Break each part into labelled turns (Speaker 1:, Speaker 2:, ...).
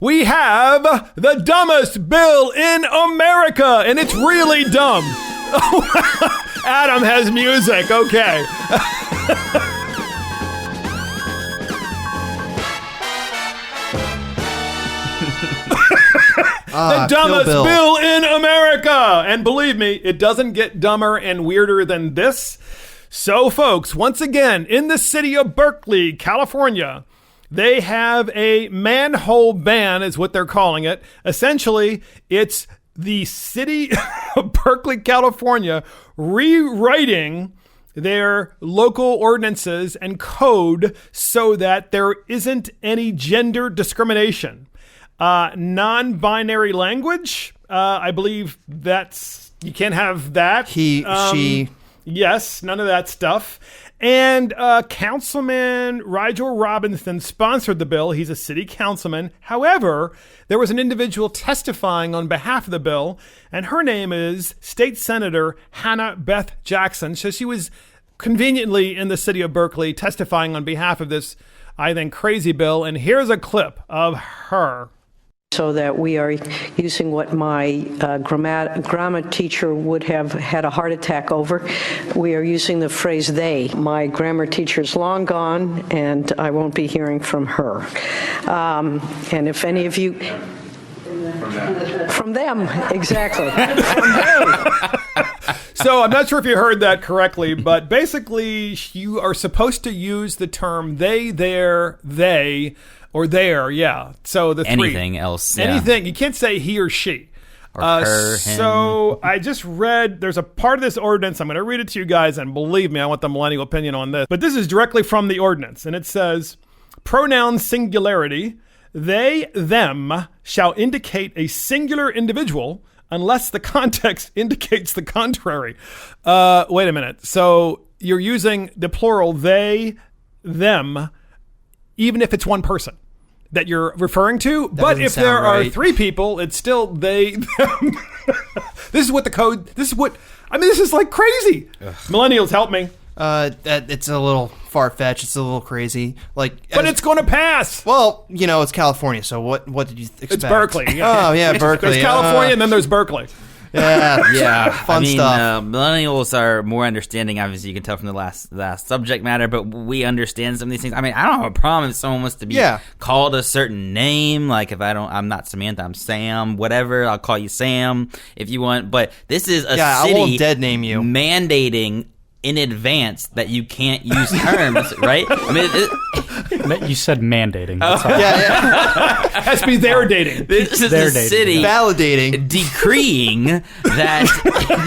Speaker 1: We have the dumbest bill in America, and it's really dumb. Adam has music. Okay. The dumbest bill in America. And believe me, it doesn't get dumber and weirder than this. So, folks, once again, in the city of Berkeley, California, they have a manhole ban, is what they're calling it. Essentially, it's the city of Berkeley, California, rewriting their local ordinances and code so that there isn't any gender discrimination. Non-binary language, I believe you can't have that.
Speaker 2: He, she.
Speaker 1: Yes, none of that stuff. And Councilman Rigel Robinson sponsored the bill. He's a city councilman. However, there was an individual testifying on behalf of the bill, and her name is State Senator Hannah Beth Jackson. So she was conveniently in the city of Berkeley testifying on behalf of this, I think, crazy bill. And here's a clip of her.
Speaker 3: So that we are using what my grammar teacher would have had a heart attack over. We are using the phrase they. My grammar teacher's long gone, and I won't be hearing from her. And if any of you... From them, exactly. From they.
Speaker 1: So I'm not sure if you heard that correctly, but basically you are supposed to use the term they, their, they, or there, yeah. So the
Speaker 4: anything else,
Speaker 1: anything. You can't say he or she.
Speaker 4: Or her,
Speaker 1: so I just read, there's a part of this ordinance, I'm going to read it to you guys, and believe me, I want the millennial opinion on this. But this is directly from the ordinance, and it says, pronoun singularity, they, them, shall indicate a singular individual unless the context indicates the contrary. Wait a minute. So you're using the plural they, them, even if it's one person that you're referring to. But if there are three people, it's still they, them. This is what the code, this is like crazy. Ugh. Millennials, help me.
Speaker 2: It's a little far-fetched. It's a little crazy. But
Speaker 1: it's going to pass.
Speaker 2: Well, it's California, so what did you expect?
Speaker 1: It's Berkeley.
Speaker 2: Yeah. Oh, yeah, Berkeley.
Speaker 1: There's California, and then there's Berkeley.
Speaker 2: Yeah, fun stuff.
Speaker 4: Millennials are more understanding. Obviously, you can tell from the last subject matter, but we understand some of these things. I mean, I don't have a problem if someone wants to be called a certain name. Like if I'm not Samantha, I'm Sam. Whatever, I'll call you Sam if you want. But this is a city
Speaker 2: I won't dead name you.
Speaker 4: Mandating in advance that you can't use terms, right? I mean,
Speaker 5: you said mandating.
Speaker 1: Yeah. Has to be their dating.
Speaker 4: This is the city
Speaker 2: validating,
Speaker 4: decreeing that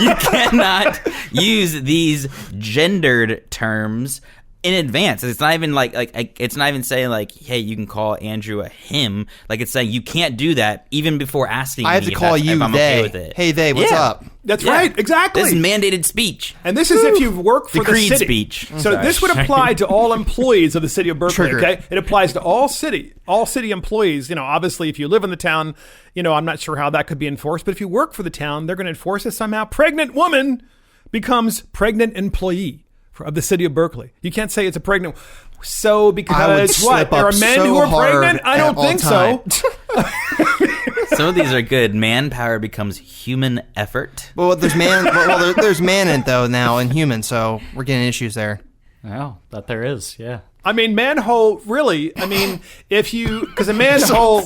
Speaker 4: you cannot use these gendered terms in advance. It's not even it's not even saying like, hey, you can call Andrew a him. Like it's saying you can't do that even before asking me.
Speaker 2: I have to call you
Speaker 4: I'm
Speaker 2: they.
Speaker 4: Okay with it.
Speaker 2: Hey, they, what's up?
Speaker 1: That's right, exactly.
Speaker 4: This is mandated speech.
Speaker 1: And this is if you work for the city.
Speaker 4: Speech.
Speaker 1: So this would apply to all employees of the city of Berkeley, okay? It applies to all city employees. Obviously, if you live in the town, I'm not sure how that could be enforced, but if you work for the town, they're going to enforce it somehow. Pregnant woman becomes pregnant employee of the city of Berkeley. You can't say it's a pregnant. So because what? There are men who are pregnant? I don't think so.
Speaker 4: Some of these are good. Manpower becomes human effort.
Speaker 2: Well, there's there's man in it though now in human, so we're getting issues there.
Speaker 5: Well, that there is, yeah.
Speaker 1: I mean, manhole, really. I mean, because a manhole,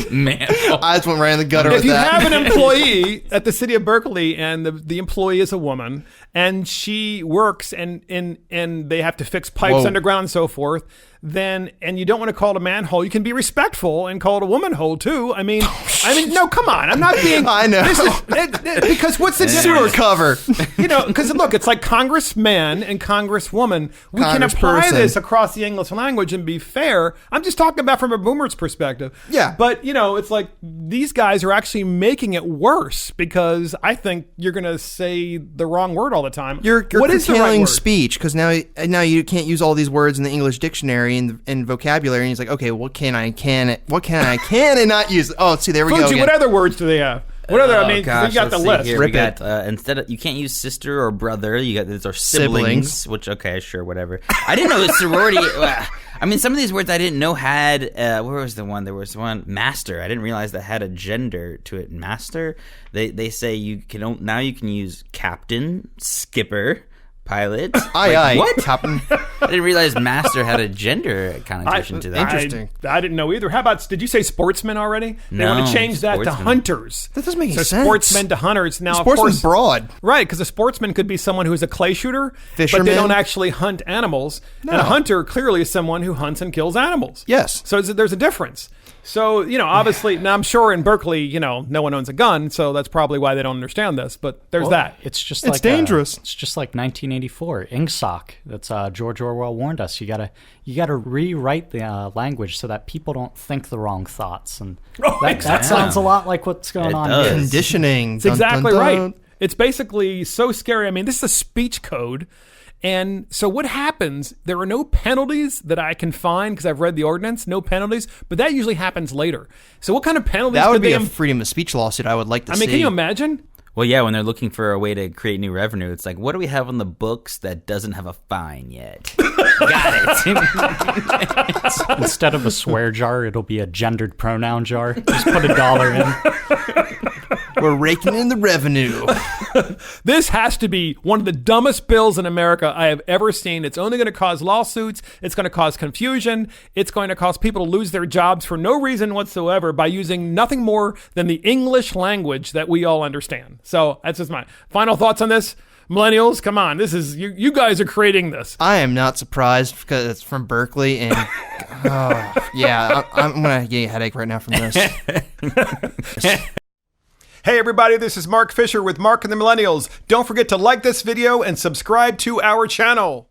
Speaker 4: manhole.
Speaker 2: I just went right in the gutter with that.
Speaker 1: If you have an employee at the city of Berkeley and the employee is a woman and she works and they have to fix pipes underground and so forth, and you don't want to call it a manhole, you can be respectful and call it a woman hole too. I mean, no, come on. I'm not being.
Speaker 2: I know.
Speaker 1: Because what's the
Speaker 2: sewer cover?
Speaker 1: Because look, it's like congressman and congresswoman. We can apply this across the English language and be fair. I'm just talking about from a boomer's perspective.
Speaker 2: Yeah.
Speaker 1: But it's like these guys are actually making it worse because I think you're going to say the wrong word all the time.
Speaker 2: You're curtailing
Speaker 1: right
Speaker 2: speech because now you can't use all these words in the English dictionary and vocabulary, and he's like, okay, what can I not use? Oh, see, there we go.
Speaker 1: What other words do they have? What other? I mean,
Speaker 4: Gosh,
Speaker 1: you got the
Speaker 4: let's see
Speaker 1: list.
Speaker 4: here.
Speaker 2: Rip
Speaker 4: We
Speaker 2: it.
Speaker 4: got instead of, you can't use sister or brother. You got these are
Speaker 2: Siblings.
Speaker 4: siblings, which okay, sure, whatever. I didn't know sorority. I mean, some of these words I didn't know had. Where was the one? There was one master. I didn't realize that had a gender to it. Master. They say you can now you can use captain, skipper, pilot.
Speaker 2: Aye,
Speaker 4: What?
Speaker 2: Captain.
Speaker 4: I didn't realize master had a gender connotation to that.
Speaker 2: Interesting.
Speaker 1: I didn't know either. How about, did you say sportsman already? They want
Speaker 4: No,
Speaker 1: to change that to
Speaker 4: sportsman.
Speaker 1: hunters.
Speaker 2: That doesn't make any
Speaker 1: so
Speaker 2: sense.
Speaker 1: sportsmen to hunters. Now, of
Speaker 2: Sportsman's
Speaker 1: course,
Speaker 2: broad.
Speaker 1: right, because a sportsman could be someone who's a clay shooter, but
Speaker 2: Fisherman.
Speaker 1: they don't actually hunt animals. And a hunter clearly is someone who hunts and kills animals.
Speaker 2: Yes.
Speaker 1: So there's a difference. So, obviously, now I'm sure in Berkeley, no one owns a gun, so that's probably why they don't understand this, but there's that.
Speaker 5: It's just
Speaker 2: It's
Speaker 5: like
Speaker 2: dangerous.
Speaker 5: it's just like 1984, Ingsoc. That's George Orwell warned us. You gotta rewrite the language so that people don't think the wrong thoughts, and that sounds a lot like what's going
Speaker 4: It
Speaker 5: on
Speaker 4: does.
Speaker 5: here.
Speaker 2: Conditioning.
Speaker 1: It's exactly right. It's basically so scary. I mean, this is a speech code. And so what happens, there are no penalties that I can find because I've read the ordinance, no penalties, but that usually happens later. So what kind of penalties
Speaker 2: That would
Speaker 1: could
Speaker 2: be
Speaker 1: they
Speaker 2: a freedom of speech lawsuit I would like to see.
Speaker 1: I mean, can you imagine?
Speaker 4: Well, yeah, when they're looking for a way to create new revenue, it's like, what do we have on the books that doesn't have a fine yet? Got it.
Speaker 5: Instead of a swear jar, it'll be a gendered pronoun jar. Just put $1 in.
Speaker 2: We're raking in the revenue.
Speaker 1: This has to be one of the dumbest bills in America I have ever seen. It's only going to cause lawsuits. It's going to cause confusion. It's going to cause people to lose their jobs for no reason whatsoever by using nothing more than the English language that we all understand. So that's just my final thoughts on this. Millennials, come on. This is you guys are creating this.
Speaker 2: I am not surprised because it's from Berkeley, and I'm gonna get a headache right now from this.
Speaker 1: Hey everybody, this is Mark Fisher with Mark and the Millennials. Don't forget to like this video and subscribe to our channel.